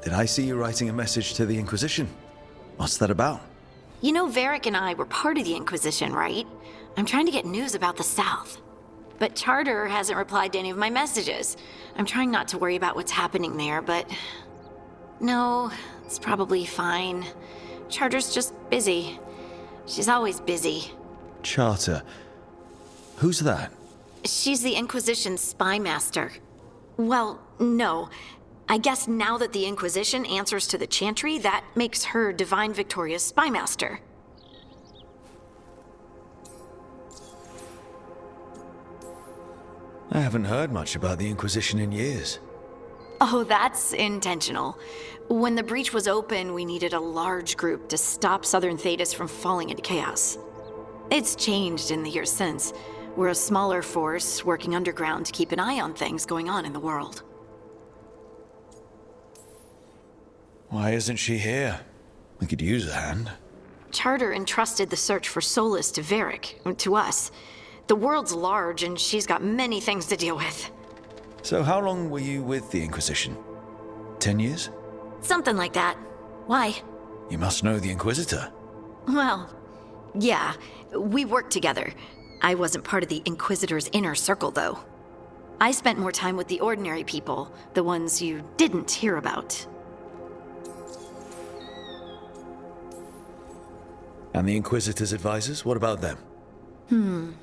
Did I see you writing a message to the Inquisition? What's that about? You know, Varric and I were part of the Inquisition, right? I'm trying to get news about the South. But Charter hasn't replied to any of my messages. I'm trying not to worry about what's happening there, but... No, it's probably fine. Charter's just busy. She's always busy. Charter? Who's that? She's the Inquisition's spy master. Well, no. I guess now that the Inquisition answers to the Chantry, that makes her Divine Victoria's spy master. I haven't heard much about the Inquisition in years. Oh, that's intentional. When the breach was open, we needed a large group to stop Southern Thedas from falling into chaos. It's changed in the years since. We're a smaller force working underground to keep an eye on things going on in the world. Why isn't she here? We could use a hand. Charter entrusted the search for Solus to Varric, to us. The world's large and she's got many things to deal with. So how long were you with the Inquisition? 10 years? Something like that. Why? You must know the Inquisitor. Well, yeah, we worked together. I wasn't part of the Inquisitor's inner circle, though. I spent more time with the ordinary people, the ones you didn't hear about. And the Inquisitor's advisors, what about them?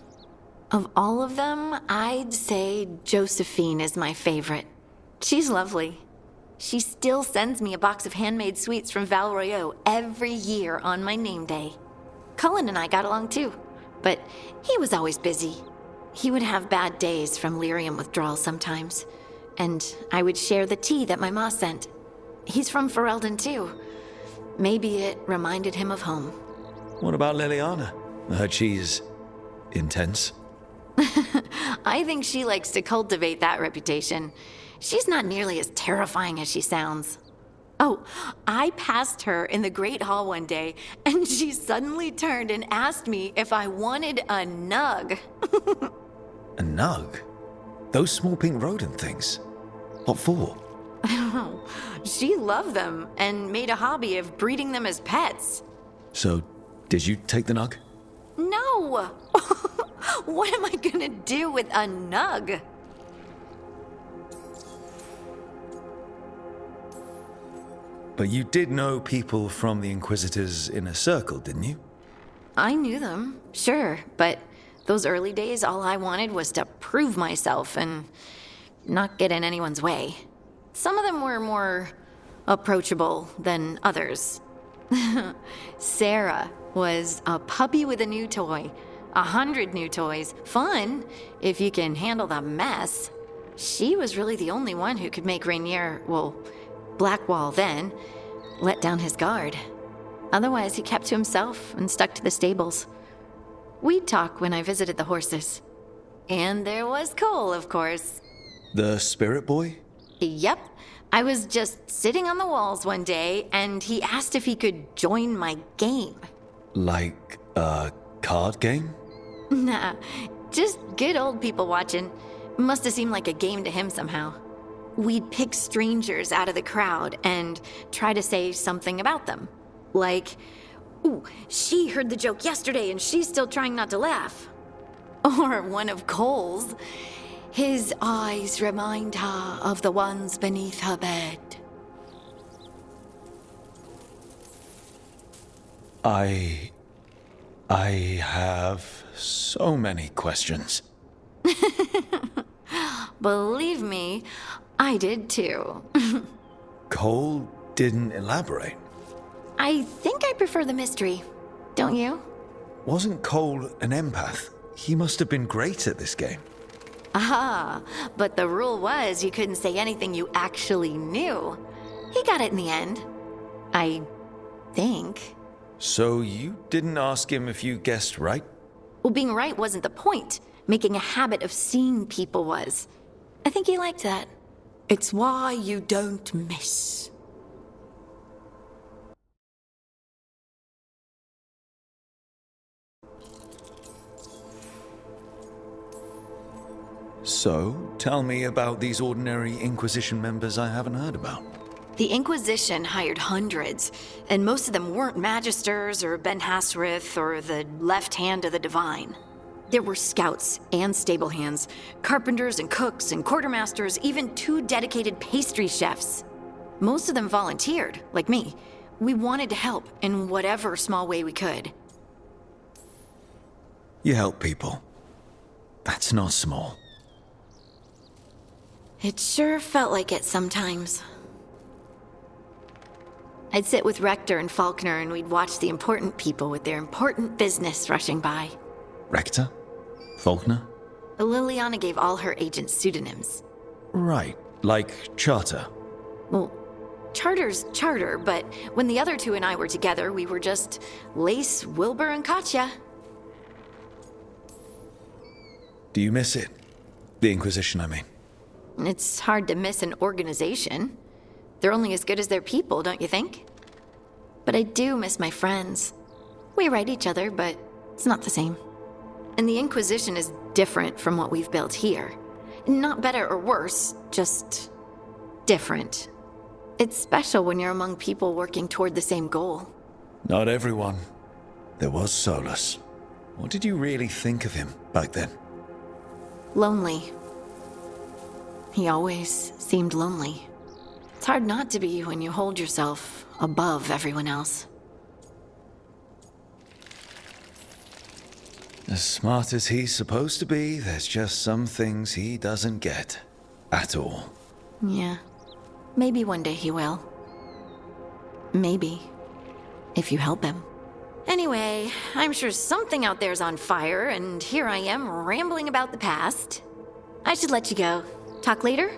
Of all of them, I'd say Josephine is my favorite. She's lovely. She still sends me a box of handmade sweets from Val Royeaux every year on my name day. Cullen and I got along too, but he was always busy. He would have bad days from lyrium withdrawal sometimes, and I would share the tea that my ma sent. He's from Ferelden too. Maybe it reminded him of home. What about Liliana? I heard she's intense. I think she likes to cultivate that reputation. She's not nearly as terrifying as she sounds. Oh, I passed her in the Great Hall one day, and she suddenly turned and asked me if I wanted a nug. A nug? Those small pink rodent things? What for? I don't know. She loved them and made a hobby of breeding them as pets. So, did you take the nug? No! What am I gonna do with a nug? But you did know people from the Inquisitor's inner circle, didn't you? I knew them, sure, but those early days, all I wanted was to prove myself and not get in anyone's way. Some of them were more approachable than others. Sarah was a puppy with a new toy. 100 new toys. Fun, if you can handle the mess. She was really the only one who could make Rainier, well, Blackwall then, let down his guard. Otherwise, he kept to himself and stuck to the stables. We'd talk when I visited the horses. And there was Cole, of course. The spirit boy? Yep. I was just sitting on the walls one day, and he asked if he could join my game. Like a card game? Nah, just good old people watching. Must have seemed like a game to him somehow. We'd pick strangers out of the crowd and try to say something about them. Like, ooh, she heard the joke yesterday and she's still trying not to laugh. Or one of Cole's. His eyes remind her of the ones beneath her bed. I have so many questions. Believe me, I did too. Cole didn't elaborate. I think I prefer the mystery. Don't you? Wasn't Cole an empath? He must have been great at this game. Ah, but the rule was you couldn't say anything you actually knew. He got it in the end. I think. So you didn't ask him if you guessed right? Well, being right wasn't the point. Making a habit of seeing people was. I think he liked that. It's why you don't miss. So, tell me about these ordinary Inquisition members I haven't heard about. The Inquisition hired hundreds, and most of them weren't magisters or Ben Hasrith or the left hand of the divine. There were scouts and stable hands, carpenters and cooks and quartermasters, even 2 dedicated pastry chefs. Most of them volunteered, like me. We wanted to help in whatever small way we could. You help people. That's not small. It sure felt like it sometimes. I'd sit with Rector and Faulkner and we'd watch the important people with their important business rushing by. Rector? Faulkner? Liliana gave all her agents pseudonyms. Right, like Charter. Well, Charter's Charter, but when the other 2 and I were together, we were just Lace, Wilbur, and Katya. Do you miss it? The Inquisition, I mean. It's hard to miss an organization. They're only as good as their people, don't you think? But I do miss my friends. We write each other, but it's not the same. And the Inquisition is different from what we've built here. Not better or worse, just different. It's special when you're among people working toward the same goal. Not everyone. There was Solus. What did you really think of him back then? Lonely. He always seemed lonely. It's hard not to be when you hold yourself above everyone else. As smart as he's supposed to be, there's just some things he doesn't get. At all. Yeah. Maybe one day he will. Maybe. If you help him. Anyway, I'm sure something out there's on fire, and here I am rambling about the past. I should let you go. Talk later?